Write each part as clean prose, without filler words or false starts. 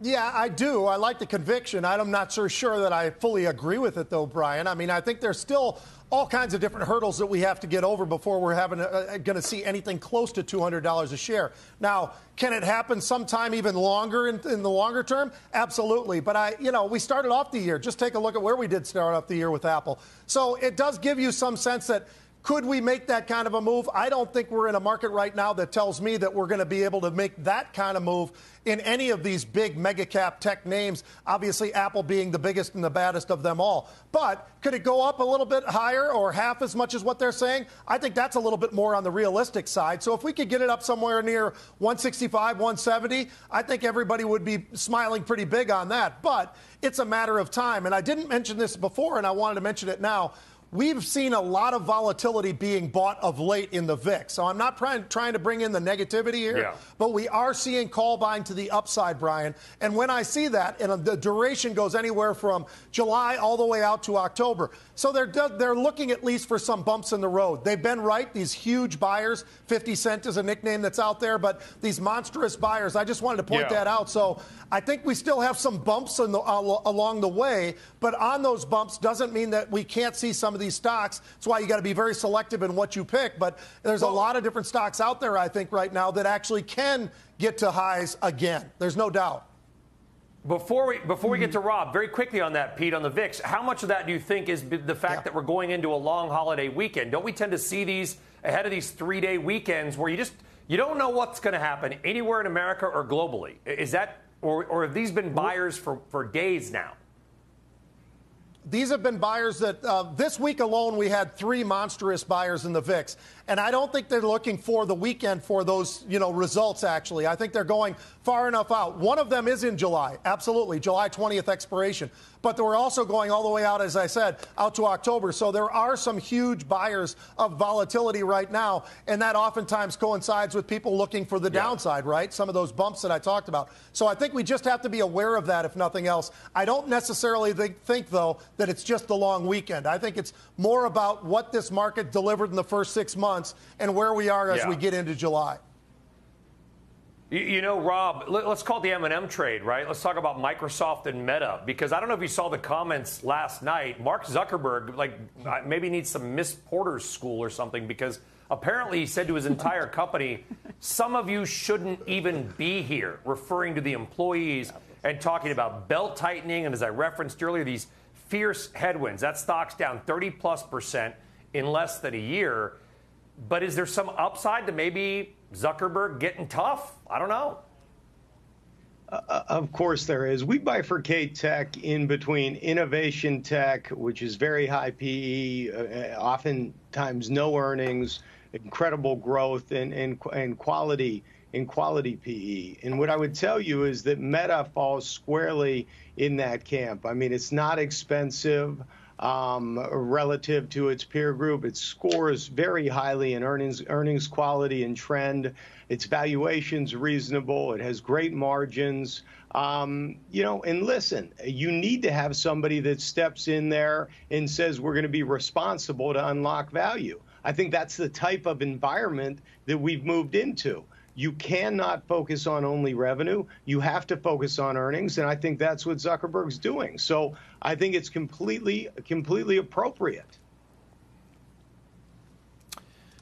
Yeah, I do. I like the conviction. I'm not so sure that I fully agree with it, though, Brian. I mean, I think there's still all kinds of different hurdles that we have to get over before we're going to see anything close to $200 a share. Now, can it happen sometime even longer in the longer term? Absolutely. But we started off the year. Just take a look at where we did start off the year with Apple. So it does give you some sense that could we make that kind of a move? I don't think we're in a market right now that tells me that we're going to be able to make that kind of move in any of these big mega cap tech names, obviously Apple being the biggest and the baddest of them all. But could it go up a little bit higher or half as much as what they're saying? I think that's a little bit more on the realistic side. So if we could get it up somewhere near 165, 170, I think everybody would be smiling pretty big on that. But it's a matter of time. And I didn't mention this before, and I wanted to mention it now. We've seen a lot of volatility being bought of late in the VIX. So I'm not trying to bring in the negativity here, but we are seeing call buying to the upside, Brian. And when I see that, and the duration goes anywhere from July all the way out to October. So they're looking at least for some bumps in the road. They've been right, these huge buyers. 50 Cent is a nickname that's out there, but these monstrous buyers, I just wanted to point that out. So I think we still have some bumps along the way, but on those bumps doesn't mean that we can't see some of these stocks. That's why you got to be very selective in what you pick. But there's a lot of different stocks out there, I think, right now that actually can get to highs again. There's no doubt. Before we get to Rob, very quickly on that, Pete, on the VIX, how much of that do you think is the fact that we're going into a long holiday weekend? Don't we tend to see these ahead of these 3-day weekends where you don't know what's going to happen anywhere in America or globally? Is that, or have these been buyers for days now? These have been buyers that this week alone we had 3 monstrous buyers in the VIX. And I don't think they're looking for the weekend for those, results, actually. I think they're going far enough out. One of them is in July. Absolutely. July 20th expiration. But we're also going all the way out, as I said, out to October. So there are some huge buyers of volatility right now. And that oftentimes coincides with people looking for the downside, right? Some of those bumps that I talked about. So I think we just have to be aware of that, if nothing else. I don't necessarily think though, that it's just the long weekend. I think it's more about what this market delivered in the first 6 months and where we are as we get into July. Rob, let's call it the M&M trade, right? Let's talk about Microsoft and Meta, because I don't know if you saw the comments last night. Mark Zuckerberg, maybe needs some Miss Porter's school or something, because apparently he said to his entire company, some of you shouldn't even be here, referring to the employees and talking about belt tightening. And as I referenced earlier, these fierce headwinds. That stock's down 30+% in less than a year. But is there some upside to maybe Zuckerberg getting tough? I don't know. Of course there is. We bifurcate tech in between innovation tech, which is very high PE, oftentimes no earnings, incredible growth, and quality PE. And what I would tell you is that Meta falls squarely in that camp. I mean, it's not expensive relative to its peer group. It scores very highly in earnings quality and trend. Its valuation's reasonable. It has great margins. And listen, you need to have somebody that steps in there and says we're going to be responsible to unlock value. I think that's the type of environment that we've moved into. You cannot focus on only revenue. You have to focus on earnings, and I think that's what Zuckerberg's doing. So I think it's completely appropriate.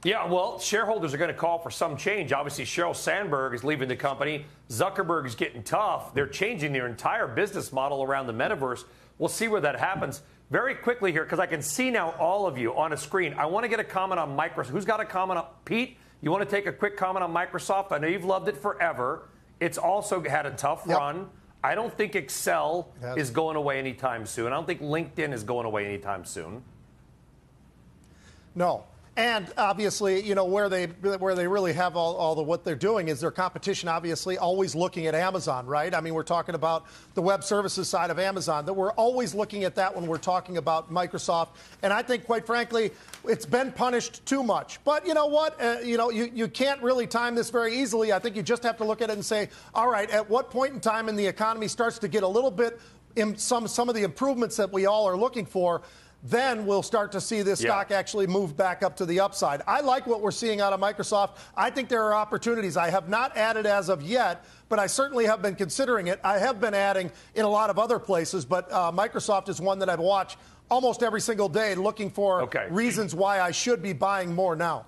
Yeah, well, shareholders are going to call for some change. Obviously, Sheryl Sandberg is leaving the company. Zuckerberg is getting tough. They're changing their entire business model around the metaverse. We'll see where that happens. Very quickly here, because I can see now all of you on a screen. I want to get a comment on Microsoft. Who's got a comment on Pete? You want to take a quick comment on Microsoft? I know you've loved it forever. It's also had a tough run. I don't think Excel is going away anytime soon. I don't think LinkedIn is going away anytime soon. No. And obviously, where they really have all the what they're doing is their competition, obviously, always looking at Amazon, right? I mean, we're talking about the web services side of Amazon, that we're always looking at that when we're talking about Microsoft. And I think, quite frankly, it's been punished too much. But you know what? You can't really time this very easily. I think you just have to look at it and say, all right, at what point in time in the economy starts to get a little bit in some of the improvements that we all are looking for, then we'll start to see this stock actually move back up to the upside. I like what we're seeing out of Microsoft. I think there are opportunities. I have not added as of yet, but I certainly have been considering it. I have been adding in a lot of other places, but Microsoft is one that I've watched almost every single day looking for reasons why I should be buying more now.